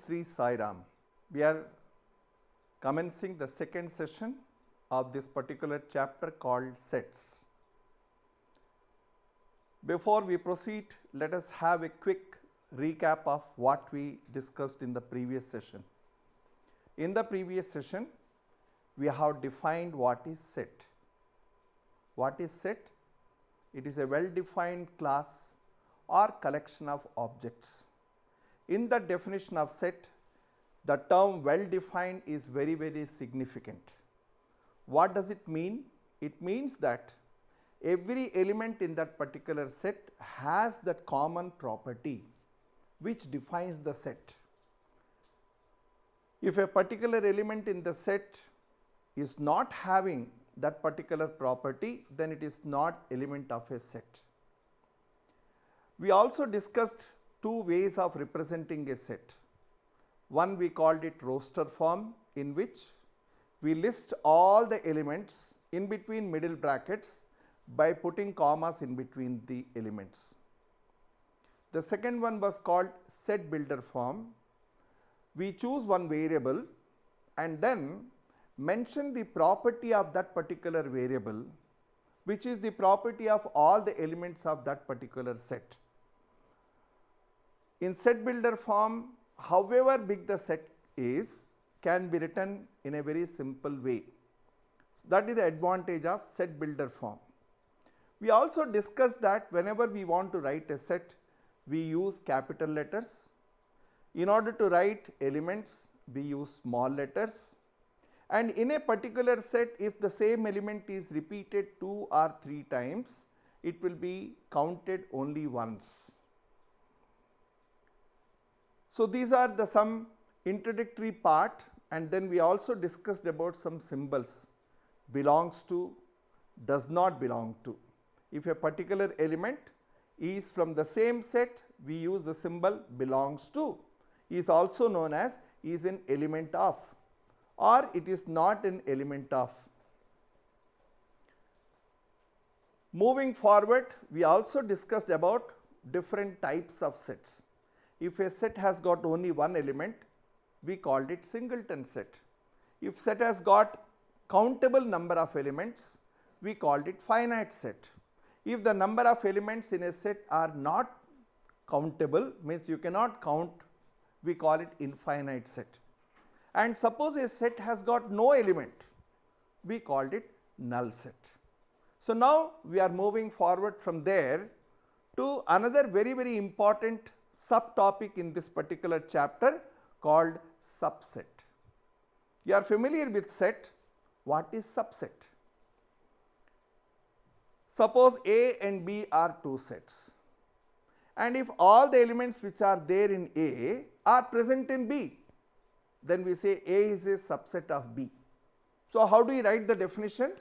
Sri Sai Ram. We are commencing the second session of this particular chapter called sets. Before we proceed, let us have a quick recap of what we discussed in the previous session. In the previous session, we have defined what is set. What is set? It is a well-defined class or collection of objects. In the definition of set, the term well-defined is very significant. What does it mean? It means that every element in that particular set has that common property which defines the set. If a particular element in the set is not having that particular property, then it is not element of a set. We also discussed two ways of representing a set. One, we called it roster form, in which we list all the elements in between middle brackets by putting commas in between the elements. The second one was called set builder form. We choose one variable and then mention the property of that particular variable, which is the property of all the elements of that particular set. In set builder form, however big the set is, can be written in a very simple way. So that is the advantage of set builder form. We also discussed that whenever we want to write a set, we use capital letters. In order to write elements, we use small letters. And in a particular set, if the same element is repeated 2 or 3 times, it will be counted only once. So these are the some introductory part, and then we also discussed about some symbols: belongs to, does not belong to. If a particular element is from the same set, we use the symbol belongs to, is also known as is an element of, or it is not an element of. Moving forward, we also discussed about different types of sets. If a set has got only one element, we called it singleton set. If set has got countable number of elements, we called it finite set. If the number of elements in a set are not countable, means you cannot count, we call it infinite set. And suppose a set has got no element, we called it null set. So now we are moving forward from there to another very important subtopic in this particular chapter called subset. You are familiar with set. What is subset? Suppose A and B are two sets, and if all the elements which are there in A are present in B, then we say A is a subset of B. So how do we write the definition?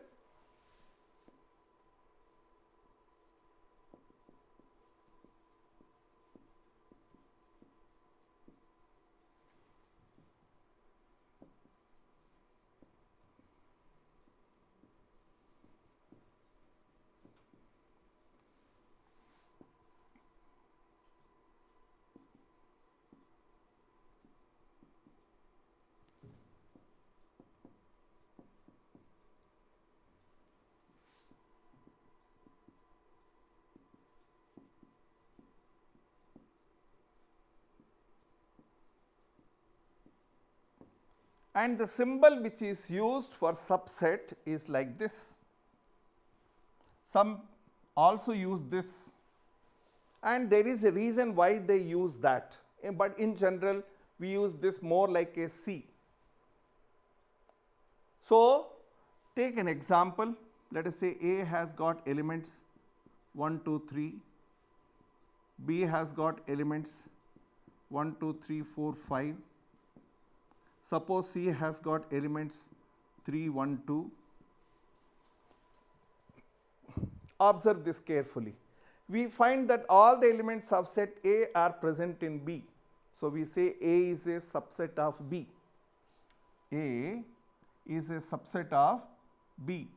And the symbol which is used for subset is like this. Some also use this, and there is a reason why they use that, but in general we use this more like a C. So take an example. Let us say A has got elements 1, 2, 3, B has got elements 1, 2, 3, 4, 5. Suppose C has got elements 3, 1, 2. Observe this carefully. We find that all the elements of set A are present in B. So we say A is a subset of B. A is a subset of B.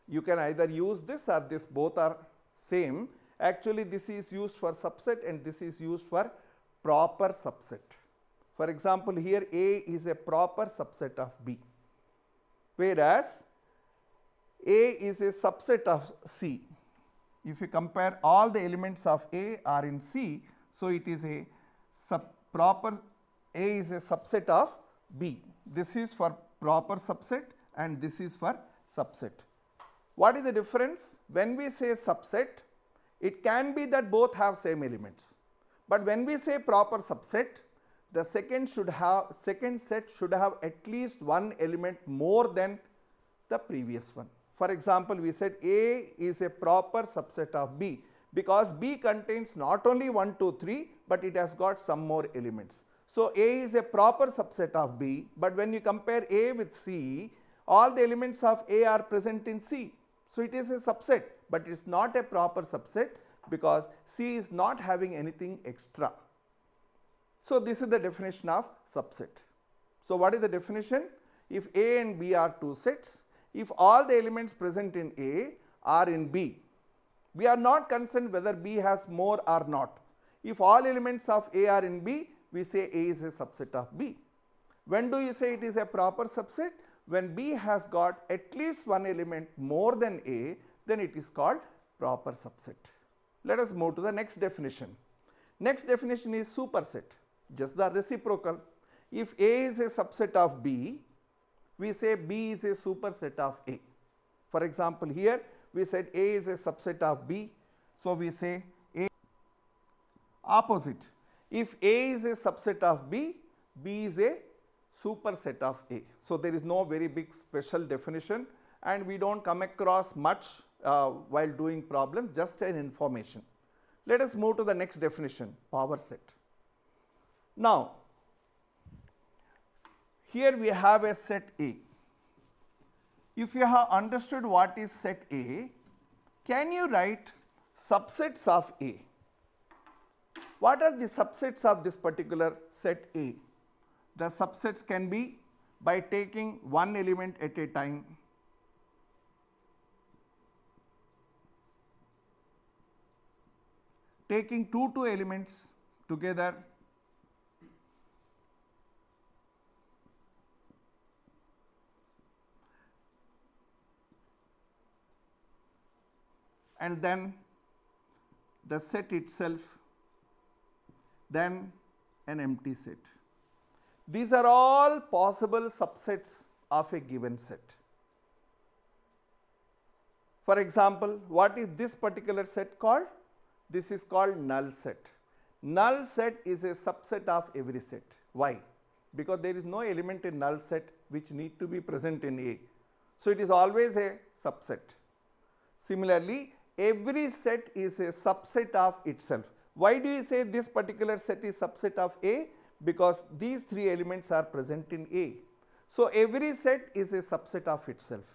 You can either use this or this, both are same. Actually, this is used for subset and this is used for proper subset. For example, here A is a proper subset of B, whereas A is a subset of C. If you compare all the elements of A are in C, so it is a proper A is a subset of B. This is for proper subset and this is for subset. What is the difference? When we say subset, it can be that both have same elements. But when we say proper subset, the second set should have at least one element more than the previous one. For example, we said A is a proper subset of B because B contains not only 1, 2, 3, but it has got some more elements. So A is a proper subset of B, but when you compare A with C, all the elements of A are present in C. So it is a subset, but it is not a proper subset because C is not having anything extra. So this is the definition of subset. So what is the definition? If A and B are two sets, if all the elements present in A are in B, we are not concerned whether B has more or not. If all elements of A are in B, we say A is a subset of B. When do you say it is a proper subset? When B has got at least one element more than A, then it is called proper subset. Let us move to the next definition. Next definition is superset, just the reciprocal. If A is a subset of B, we say B is a superset of A. For example, here we said A is a subset of B, so we say A. Opposite, if A is a subset of B, B is a superset of A. So there is no very big special definition and we don't come across much while doing problem, just an information. Let us move to the next definition, power set. Now, here we have a set A. If you have understood what is set A, can you write subsets of A? What are the subsets of this particular set A? The subsets can be by taking one element at a time, taking two elements together, and then the set itself, then an empty set. These are all possible subsets of a given set. For example, what is this particular set called? This is called null set. Null set is a subset of every set. Why? Because there is no element in null set which need to be present in A. So it is always a subset. Similarly, every set is a subset of itself. Why do you say this particular set is subset of A? Because these three elements are present in A. So every set is a subset of itself.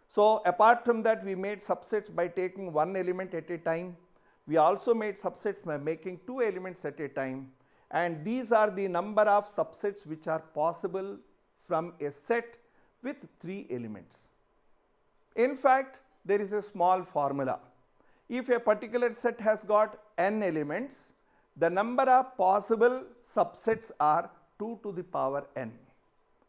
So apart from that, we made subsets by taking one element at a time. We also made subsets by making two elements at a time. And these are the number of subsets which are possible from a set with three elements. In fact, there is a small formula. If a particular set has got n elements, the number of possible subsets are 2 to the power n.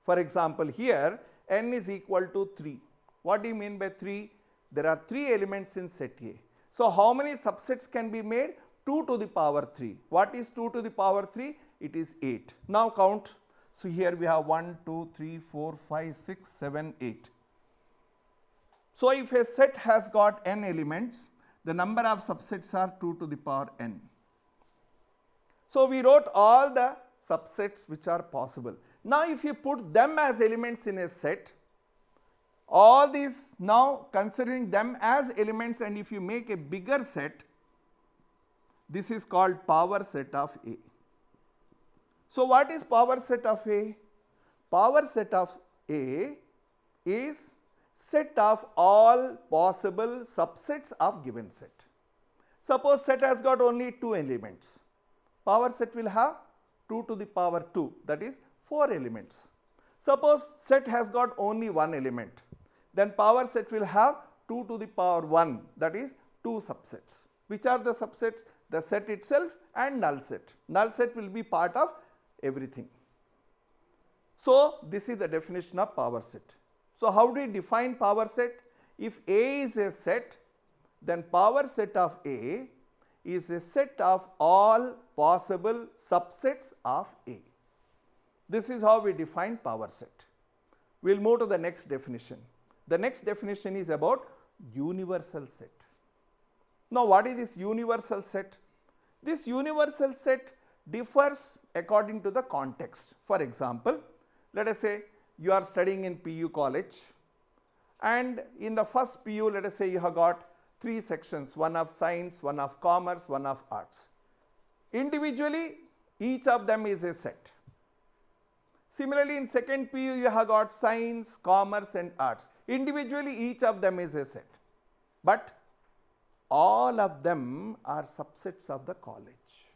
For example, here n is equal to 3. What do you mean by 3? There are 3 elements in set A. So how many subsets can be made? 2 to the power 3. What is 2 to the power 3? It is 8. Now count. So here we have 1, 2, 3, 4, 5, 6, 7, 8. So if a set has got n elements, the number of subsets are 2 to the power n. So we wrote all the subsets which are possible. Now if you put them as elements in a set, all these now considering them as elements, and if you make a bigger set, this is called power set of A. So what is power set of A? Power set of A is set of all possible subsets of given set. Suppose set has got only 2 elements. Power set will have 2 to the power 2, that is 4 elements. Suppose set has got only one element, then power set will have 2 to the power 1, that is 2 subsets. Which are the subsets? The set itself and null set. Null set will be part of everything. So, this is the definition of power set. So, how do we define power set? If A is a set, then power set of A is a set of all possible subsets of A. This is how we define power set. We will move to the next definition. The next definition is about universal set. Now, what is this universal set? This universal set differs according to the context. For example, let us say you are studying in PU college, and in the first PU, let us say you have got 3 sections, one of science, one of commerce, one of arts. Individually, each of them is a set. Similarly, in second PU, you have got science, commerce and arts. Individually, each of them is a set. But all of them are subsets of the college.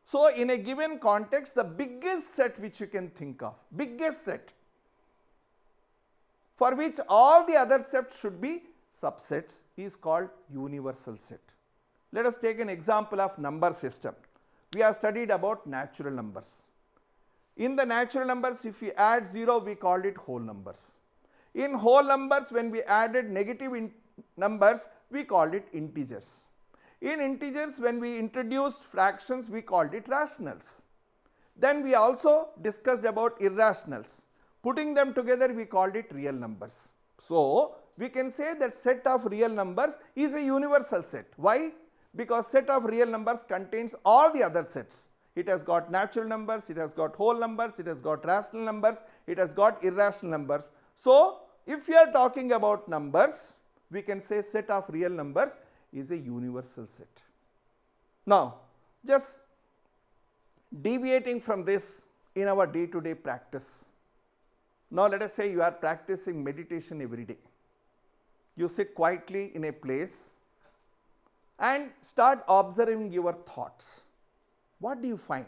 So, in a given context, the biggest set which you can think of, biggest set, for which all the other sets should be subsets, is called universal set. Let us take an example of number system. We have studied about natural numbers. In the natural numbers, if we add 0, we called it whole numbers. In whole numbers, when we added negative numbers, we called it integers. In integers, when we introduced fractions, we called it rationals. Then we also discussed about irrationals. Putting them together, we called it real numbers. So, we can say that set of real numbers is a universal set. Why? Because set of real numbers contains all the other sets. It has got natural numbers, it has got whole numbers, it has got rational numbers, it has got irrational numbers. So, if we are talking about numbers, we can say set of real numbers is a universal set. Now, just deviating from this in our day-to-day practice. Now, let us say you are practicing meditation every day. You sit quietly in a place and start observing your thoughts. What do you find?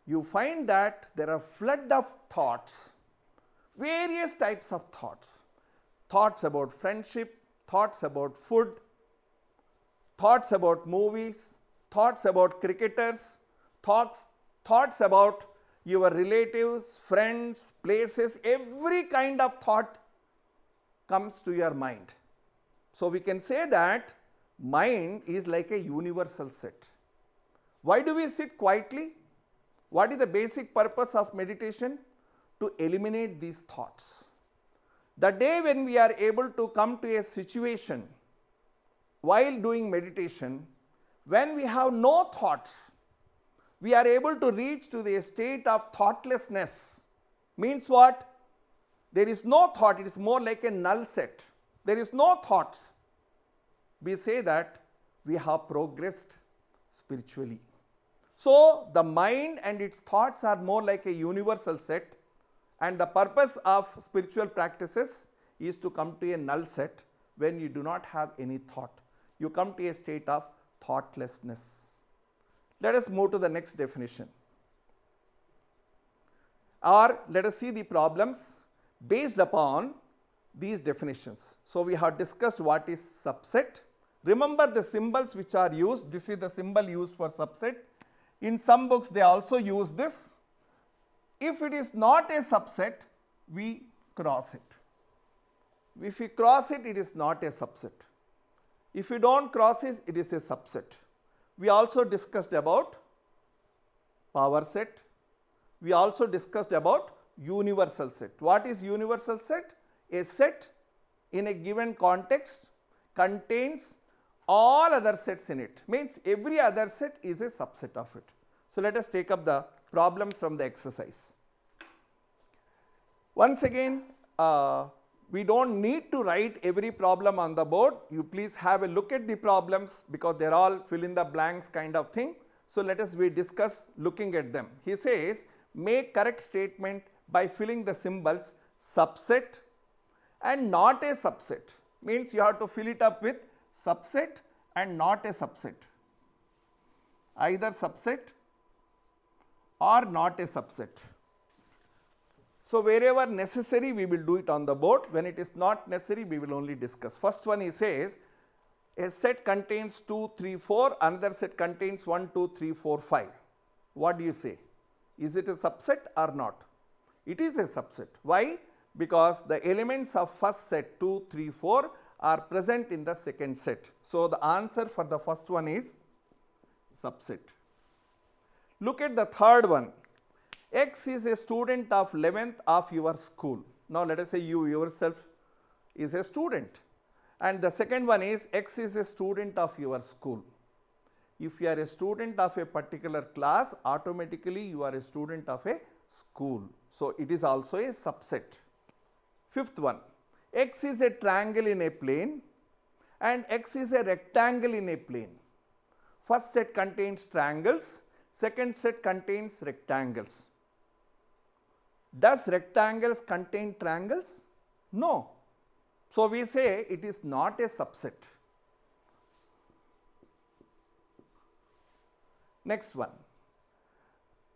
You find that there are flood of thoughts, various types of thoughts. Thoughts about friendship, thoughts about food, thoughts about movies, thoughts about cricketers, thoughts about your relatives, friends, places, every kind of thought comes to your mind. So, we can say that mind is like a universal set. Why do we sit quietly? What is the basic purpose of meditation? To eliminate these thoughts. The day when we are able to come to a situation while doing meditation, when we have no thoughts, we are able to reach to the state of thoughtlessness. Means what? There is no thought, it is more like a null set. There is no thoughts. We say that we have progressed spiritually. So, the mind and its thoughts are more like a universal set, and the purpose of spiritual practices is to come to a null set when you do not have any thought. You come to a state of thoughtlessness. Let us move to the next definition. Or let us see the problems based upon these definitions. So, we have discussed what is subset. Remember the symbols which are used. This is the symbol used for subset. In some books they also use this. If it is not a subset, we cross it. If we cross it, it is not a subset. If you don't cross it, it is a subset. We also discussed about power set. We also discussed about universal set. What is universal set? A set in a given context contains all other sets in it. Means every other set is a subset of it. So, let us take up the problems from the exercise. Once again, we don't need to write every problem on the board. You please have a look at the problems because they are all fill in the blanks kind of thing. So, let us discuss looking at them. He says, make correct statement by filling the symbols subset and not a subset. Means you have to fill it up with subset and not a subset. Either subset or not a subset. So, wherever necessary we will do it on the board. When it is not necessary, we will only discuss. First one he says, A set contains 2, 3, 4, another set contains 1, 2, 3, 4, 5. What do you say? Is it a subset or not? It is a subset. Why? Because the elements of first set 2, 3, 4 are present in the second set. So, the answer for the first one is subset. Look at the third one. X is a student of 11th of your school. Now, let us say you yourself is a student, and the second one is X is a student of your school. If you are a student of a particular class, automatically you are a student of a school. So, it is also a subset. Fifth one, X is a triangle in a plane and X is a rectangle in a plane. First set contains triangles, second set contains rectangles. Does rectangles contain triangles? No. So, we say it is not a subset. Next one,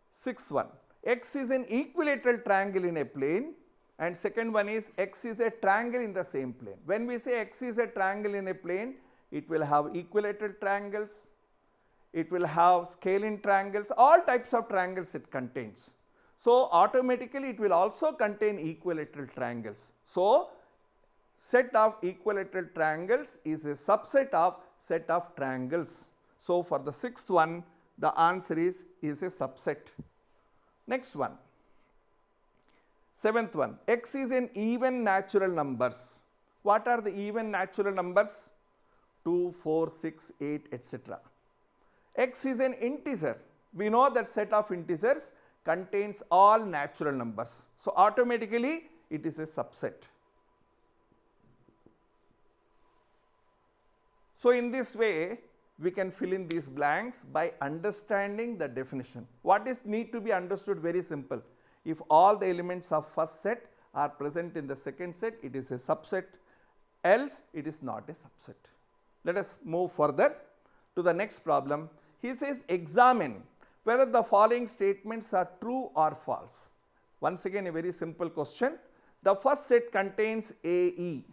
sixth one, X is an equilateral triangle in a plane and second one is X is a triangle in the same plane. When we say X is a triangle in a plane, it will have equilateral triangles, it will have scalene triangles, all types of triangles it contains. So, automatically it will also contain equilateral triangles. So, set of equilateral triangles is a subset of set of triangles. So, for the sixth one, the answer is a subset. Next one, seventh one, X is an even natural numbers. What are the even natural numbers? 2, 4, 6, 8, etc. X is an integer. We know that set of integers contains all natural numbers. So, automatically it is a subset. So, in this way we can fill in these blanks by understanding the definition. What is need to be understood? Very simple. If all the elements of first set are present in the second set, it is a subset, else it is not a subset. Let us move further to the next problem. He says examine whether the following statements are true or false. Once again a very simple question. The first set contains A, E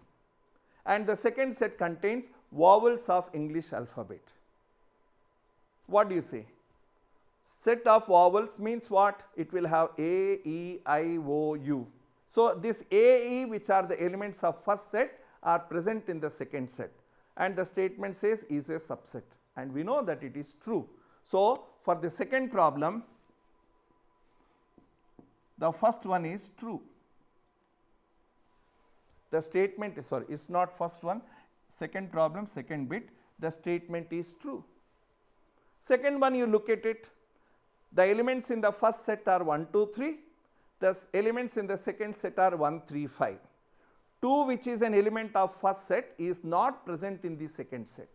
and the second set contains vowels of English alphabet. What do you say? Set of vowels means what? It will have A, E, I, O, U. So, this A, E which are the elements of first set are present in the second set and the statement says is a subset and we know that it is true. So, for the second problem, the first one is true. The statement is not first one, second problem, second bit, the statement is true. Second one, you look at it, the elements in the first set are 1, 2, 3, the elements in the second set are 1, 3, 5. 2 which is an element of first set is not present in the second set.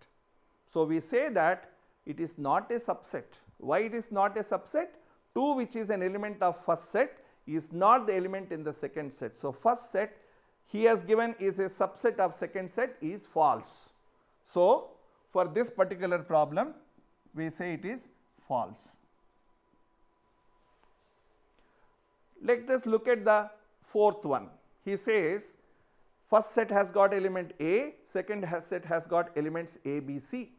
So, we say that it is not a subset. Why it is not a subset? 2 which is an element of first set is not the element in the second set. So, first set he has given is a subset of second set is false. So, for this particular problem we say it is false. Let us look at the fourth one. He says first set has got element A, second set has got elements A, B, C.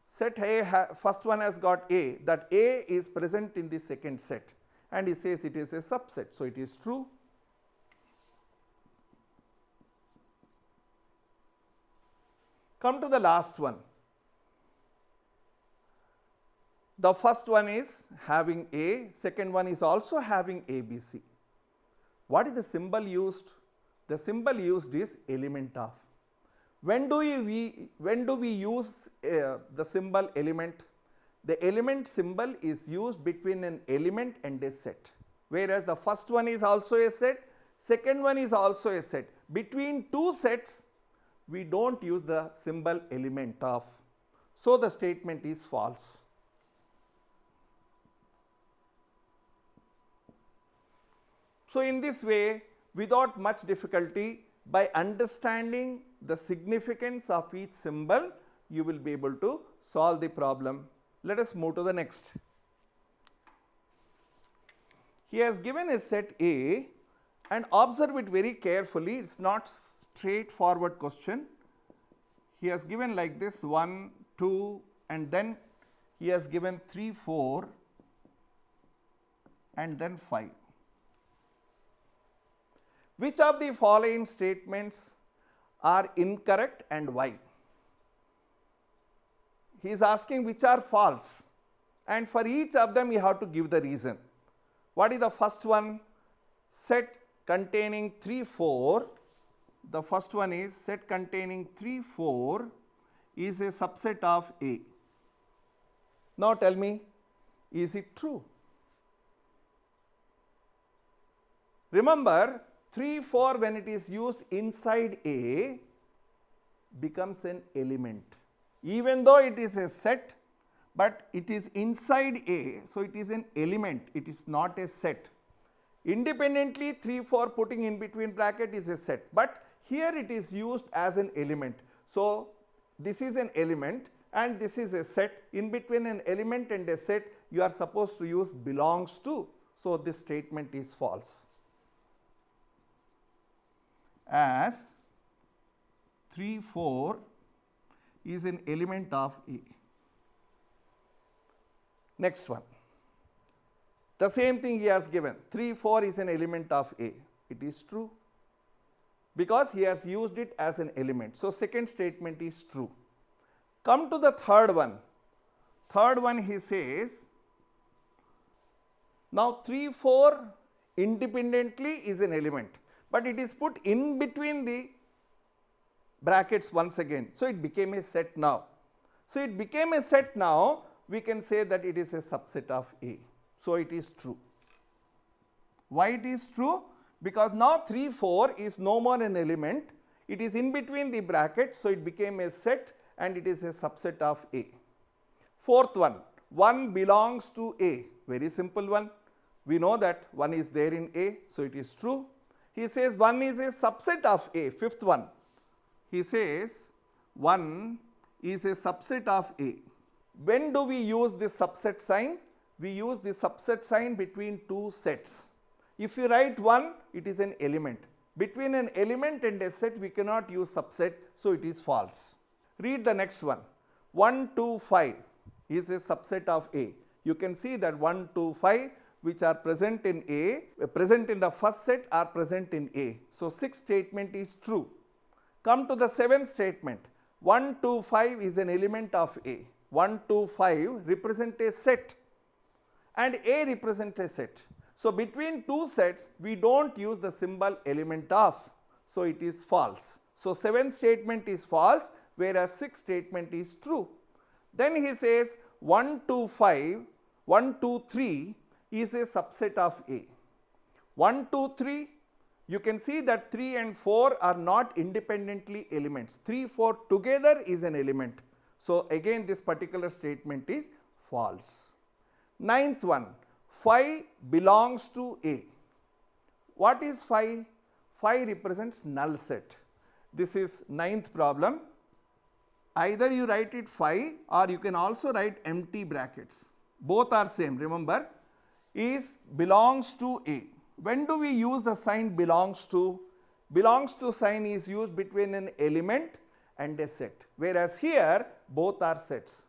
Set A, first one has got A, that A is present in the second set and he says it is a subset. So, it is true. Come to the last one. The first one is having A, second one is also having A, B, C. What is the symbol used? The symbol used is element of. When do we use the symbol element? The element symbol is used between an element and a set, whereas the first one is also a set, second one is also a set. Between two sets, we do not use the symbol element of. So, the statement is false. So, in this way, without much difficulty, by understanding the significance of each symbol, you will be able to solve the problem. Let us move to the next. He has given a set A and observe it very carefully, it is not straightforward question. he has given like this 1, 2 and then he has given 3, 4 and then 5. Which of the following statements are incorrect and why? He is asking which are false, and for each of them you have to give the reason. What is the first one? Set containing 3, 4. The first one is set containing 3, 4 is a subset of A. Now tell me, is it true? Remember, 3, 4 when it is used inside A becomes an element. Even though it is a set, but it is inside A, so it is an element, it is not a set. Independently 3, 4 putting in between bracket is a set, but here it is used as an element. So this is an element and this is a set. In between an element and a set you are supposed to use belongs to, so this statement is false. As 3, 4 is an element of A. Next one. The same thing he has given, 3, 4 is an element of A. It is true because he has used it as an element. So second statement is true. Come to the third one. Third one he says, now 3, 4 independently is an element, but it is put in between the brackets once again. So it became a set now. So it became a set now, we can say that it is a subset of A. So it is true. Why it is true? Because now 3, 4 is no more an element. It is in between the brackets, so it became a set and it is a subset of A. Fourth one, 1 belongs to A. Very simple one. We know that 1 is there in A, so it is true. He says 1 is a subset of A. Fifth one, he says 1 is a subset of A. When do we use this subset sign? We use the subset sign between two sets. If you write 1, it is an element. Between an element and a set we cannot use subset, so it is false. Read the next one. 1, 2, 5 is a subset of A. You can see that 1, 2, 5 which are present in A, present in the first set are present in A. So sixth statement is true. Come to the seventh statement. 1, 2, 5 is an element of A. 1, 2, 5 represent a set and A represent a set. So between two sets we don't use the symbol element of, so it is false. So seventh statement is false, whereas sixth statement is true. Then he says 1, 2, 5, 1, 2, 3 is a subset of A. 1, 2, 3, you can see that 3 and 4 are not independently elements. 3, 4 together is an element. So again this particular statement is false. Ninth one, 5 belongs to A. What is 5? 5 represents null set. This is ninth problem. Either you write it 5 or you can also write empty brackets. Both are same, remember, is belongs to A. When do we use the sign belongs to? Belongs to sign is used between an element and a set, whereas here both are sets.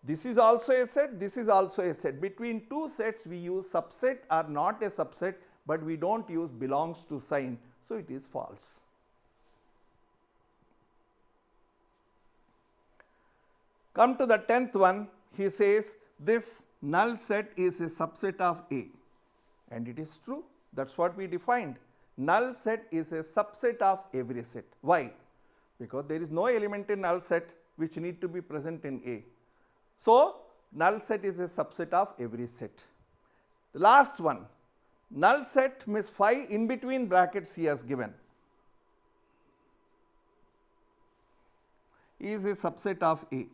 This is also a set, this is also a set. Between two sets we use subset or not a subset, but we don't use belongs to sign, so it is false. Come to the 10th one, he says this null set is a subset of A, and it is true. That's what we defined. Null set is a subset of every set. Why? Because there is no element in null set which need to be present in A. So null set is a subset of every set. The last one, null set means 5 in between brackets he has given is a subset of A.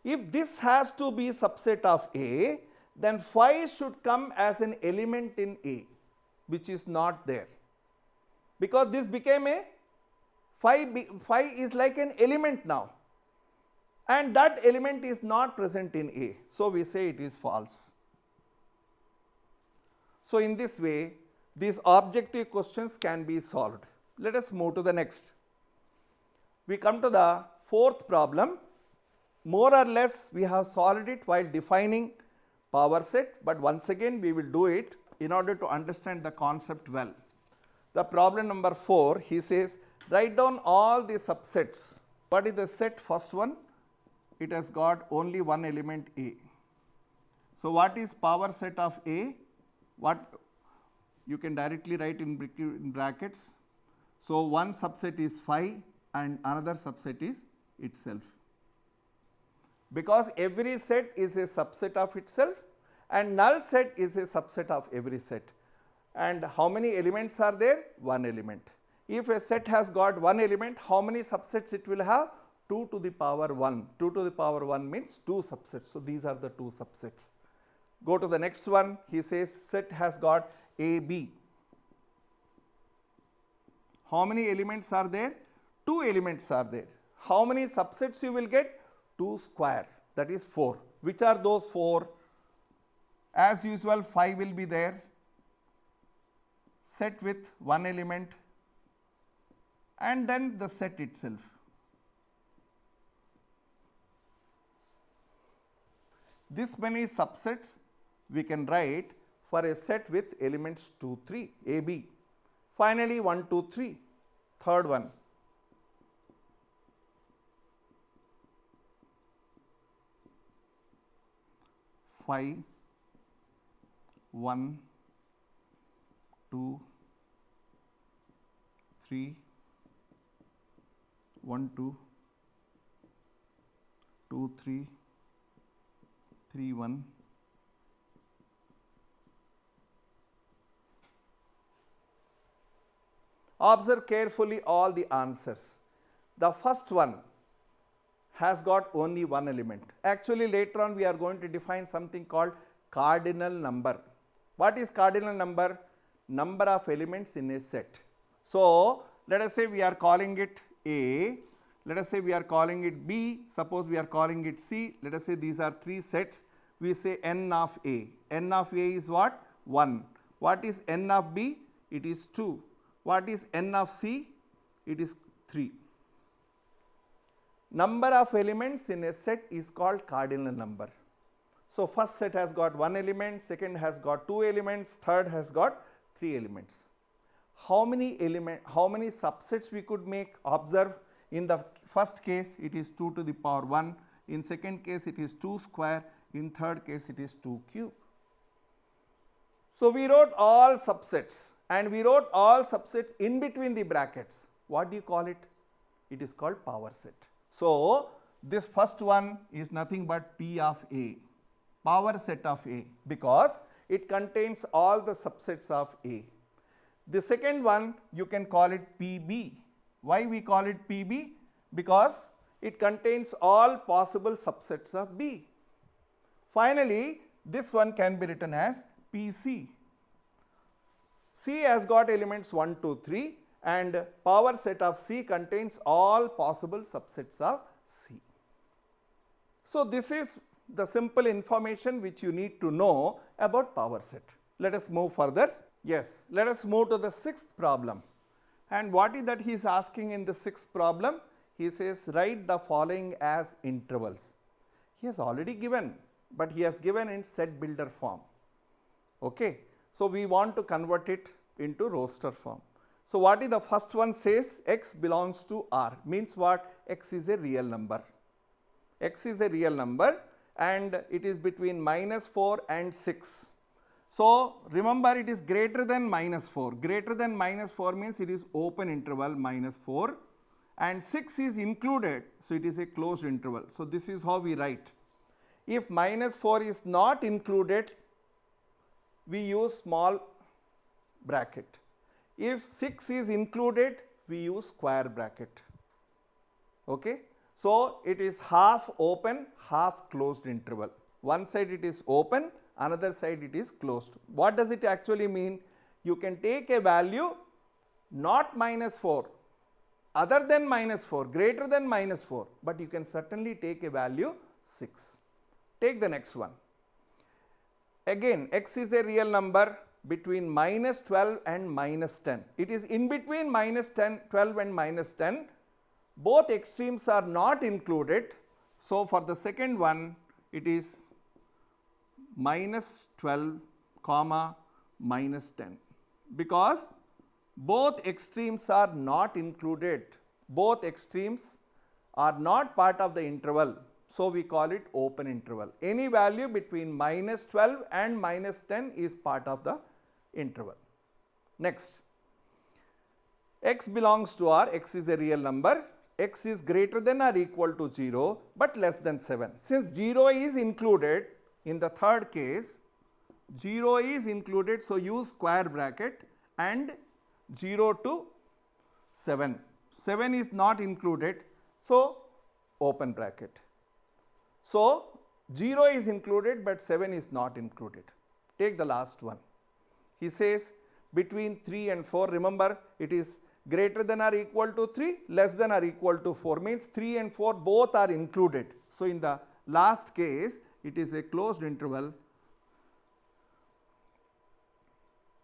If this has to be subset of A, then 5 should come as an element in A, which is not there. Because this became a 5 is like an element now, and that element is not present in A. So we say it is false. So in this way, these objective questions can be solved. Let us move to the next. We come to the fourth problem. More or less we have solved it while defining power set, but once again we will do it in order to understand the concept well. The problem number 4, he says, write down all the subsets. What is the set? First one, it has got only one element A. So what is power set of A? What you can directly write in brackets. So one subset is phi and another subset is itself. Because every set is a subset of itself and null set is a subset of every set. And how many elements are there? One element. If a set has got one element, how many subsets it will have? 2 to the power 1. 2 to the power 1 means 2 subsets. So these are the 2 subsets. Go to the next one. He says set has got AB. How many elements are there? 2 elements are there. How many subsets you will get? 2 square, that is 4. Which are those 4? As usual, phi will be there. Set with one element and then the set itself. This many subsets we can write for a set with elements 2, 3, AB. Finally, 1, 2, 3, third one. Phi 1, 2, 3, 1, 2, 2, 3, 3, 1. Observe carefully all the answers. The first one has got only one element. Actually, later on we are going to define something called cardinal number. What is cardinal number? Number of elements in a set. So let us say we are calling it A, let us say we are calling it B, suppose we are calling it C, let us say these are 3 sets, we say n of A. N of A is what? 1. What is n of B? It is 2. What is n of C? It is 3. Number of elements in a set is called cardinal number. So first set has got one element, second has got 2 elements, third has got 3 elements. How many subsets we could make? Observe, in the first case it is 2 to the power 1, in second case it is 2 square, in third case it is 2 cube. So we wrote all subsets and we wrote all subsets in between the brackets. What do you call it? It is called power set. So this first one is nothing but P of A, power set of A, because it contains all the subsets of A. The second one you can call it PB. Why we call it PB? Because it contains all possible subsets of B. Finally, this one can be written as PC. C has got elements 1, 2, 3 and power set of C contains all possible subsets of C. So this is the simple information which you need to know about power set. Let us move further. Yes, let us move to the 6th problem. And what is that he is asking in the 6th problem? He says write the following as intervals. He has already given, but he has given in set builder form. Okay. So we want to convert it into roster form. So what is the first one says? X belongs to R, means what? X is a real number. X is a real number and it is between -4 and 6. So remember, it is greater than -4. Greater than -4 means it is open interval -4 and 6 is included, so it is a closed interval. So this is how we write. If -4 is not included, we use small bracket. If 6 is included, we use square bracket. Okay? So it is half open, half closed interval. One side it is open, another side it is closed. What does it actually mean? You can take a value not -4, other than -4, greater than -4, but you can certainly take a value 6. Take the next one. Again, x is a real number between -12 and -10. It is in between -10, 12 and -10. both extremes are not included. So, for the second one it is minus 12 comma minus 10, because both extremes are not included, both extremes are not part of the interval. So, we call it open interval. Any value between minus 12 and minus 10 is part of the interval. Next, x belongs to R, x is a real number, x is greater than or equal to 0, but less than 7. Since 0 is included in the third case, 0 is included, so use square bracket, and 0 to 7. 7 is not included, so open bracket. So, 0 is included, but 7 is not included. Take the last one. He says between 3 and 4, remember it is greater than or equal to 3, less than or equal to 4, means 3 and 4 both are included. So, in the last case it is a closed interval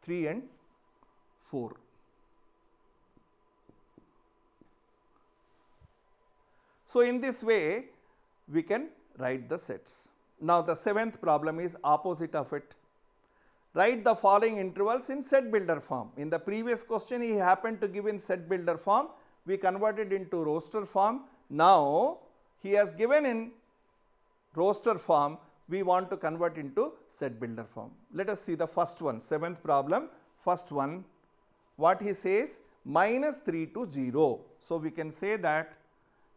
3 and 4. So, in this way we can write the sets. Now, the seventh problem is opposite of it. Write the following intervals in set builder form. In the previous question he happened to give in set builder form, we converted into roster form. Now, he has given in roster form, we want to convert into set builder form. Let us see the first one, seventh problem. First one, what he says, minus 3 to 0. So, we can say that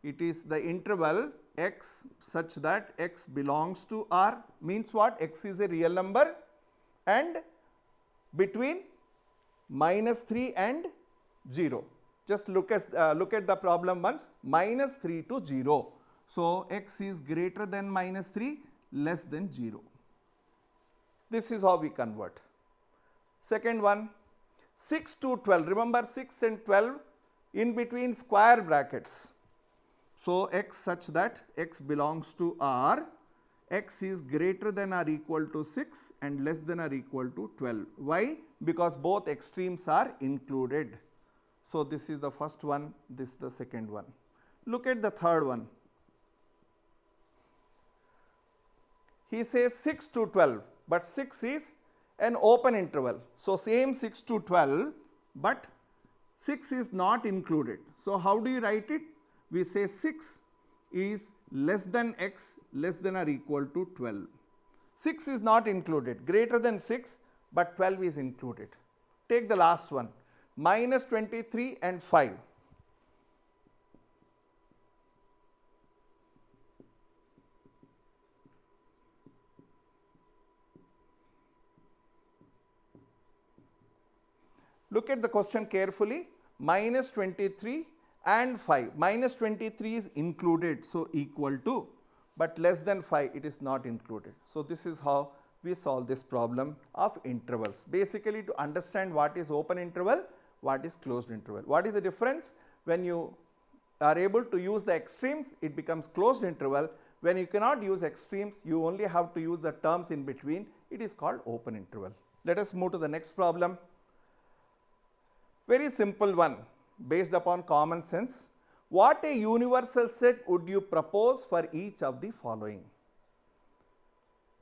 it is the interval x such that x belongs to R, means what? X is a real number, and between minus 3 and 0. Just look at the problem once, minus 3 to 0. So, x is greater than minus 3, less than 0. This is how we convert. Second one, 6 to 12. Remember 6 and 12 in between square brackets. So, x such that x belongs to R, x is greater than or equal to 6 and less than or equal to 12. Why? Because both extremes are included. So, this is the first one, this is the second one. Look at the third one. He says 6 to 12, but 6 is an open interval. So, same 6 to 12, but 6 is not included. So, how do you write it? We say 6 is less than x less than or equal to 12. 6 is not included, greater than 6, but 12 is included. Take the last one, minus 23 and 5. Look at the question carefully, minus 23 and 5. Minus 23 is included, so equal to, but less than 5 it is not included. So, this is how we solve this problem of intervals. Basically, to understand what is open interval, what is closed interval. What is the difference? When you are able to use the extremes, it becomes closed interval. When you cannot use extremes, you only have to use the terms in between, it is called open interval. Let us move to the next problem. Very simple one, based upon common sense. What a universal set would you propose for each of the following?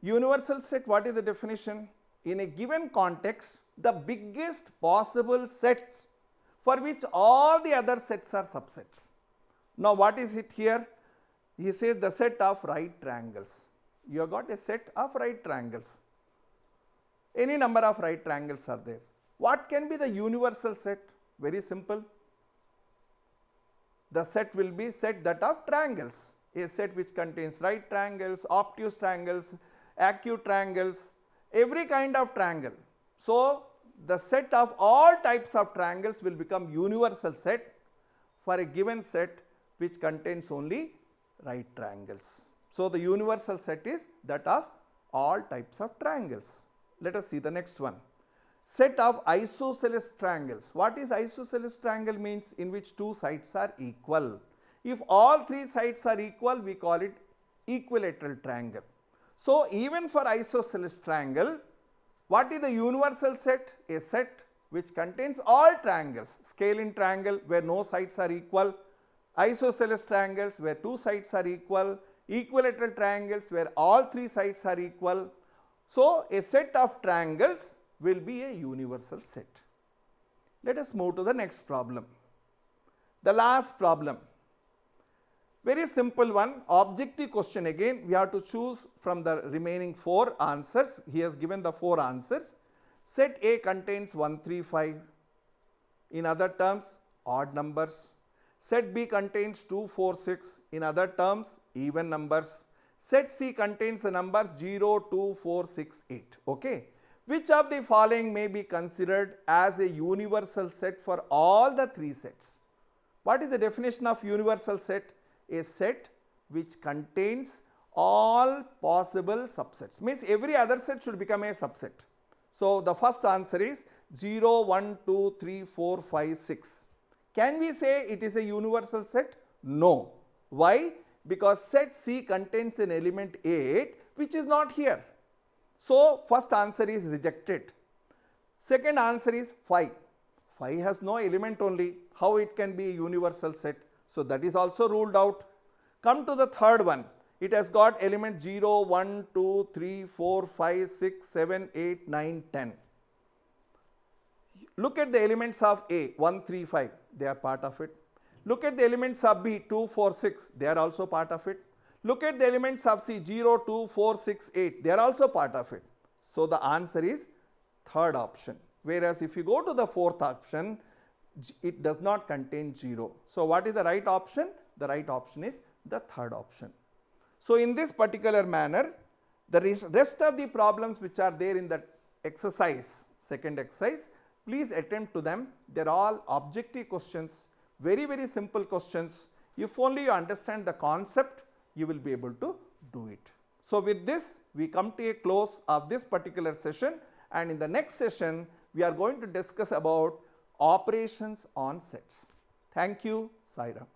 Universal set, what is the definition? In a given context, the biggest possible set for which all the other sets are subsets. Now, what is it here? He says the set of right triangles. You have got a set of right triangles. Any number of right triangles are there. What can be the universal set? Very simple. The set will be set that of triangles. A set which contains right triangles, obtuse triangles, acute triangles, every kind of triangle. So, the set of all types of triangles will become universal set for a given set which contains only right triangles. So, the universal set is that of all types of triangles. Let us see the next one. Set of isosceles triangles. What is isosceles triangle means? In which two sides are equal. If all three sides are equal, we call it equilateral triangle. So, even for isosceles triangle, what is the universal set? A set which contains all triangles. Scalene triangle where no sides are equal, isosceles triangles where two sides are equal, equilateral triangles where all three sides are equal. So, a set of triangles will be a universal set. Let us move to the next problem. The last problem, very simple one, objective question again. We have to choose from the remaining 4 answers. He has given the 4 answers. Set A contains 1, 3, 5. In other terms, odd numbers. Set B contains 2, 4, 6. In other terms, even numbers. Set C contains the numbers 0, 2, 4, 6, 8. Okay. Which of the following may be considered as a universal set for all the 3 sets? What is the definition of universal set? A set which contains all possible subsets. Means every other set should become a subset. So, the first answer is 0, 1, 2, 3, 4, 5, 6. Can we say it is a universal set? No. Why? Because set C contains an element 8 which is not here. So, first answer is rejected. Second answer is 5. 5 has no element only. How it can be a universal set? So, that is also ruled out. Come to the third one. It has got element 0, 1, 2, 3, 4, 5, 6, 7, 8, 9, 10. Look at the elements of A, 1, 3, 5. They are part of it. Look at the elements of B, 2, 4, 6. They are also part of it. Look at the elements of C, 0, 2, 4, 6, 8. They are also part of it. So, the answer is third option. Whereas, if you go to the fourth option, it does not contain 0. So, what is the right option? The right option is the third option. So, in this particular manner, the rest of the problems which are there in the exercise, second exercise, please attempt to them. They are all objective questions, very, very simple questions. If only you understand the concept, you will be able to do it. So, with this, we come to a close of this particular session, and in the next session, we are going to discuss about operations on sets. Thank you. Sai Ram.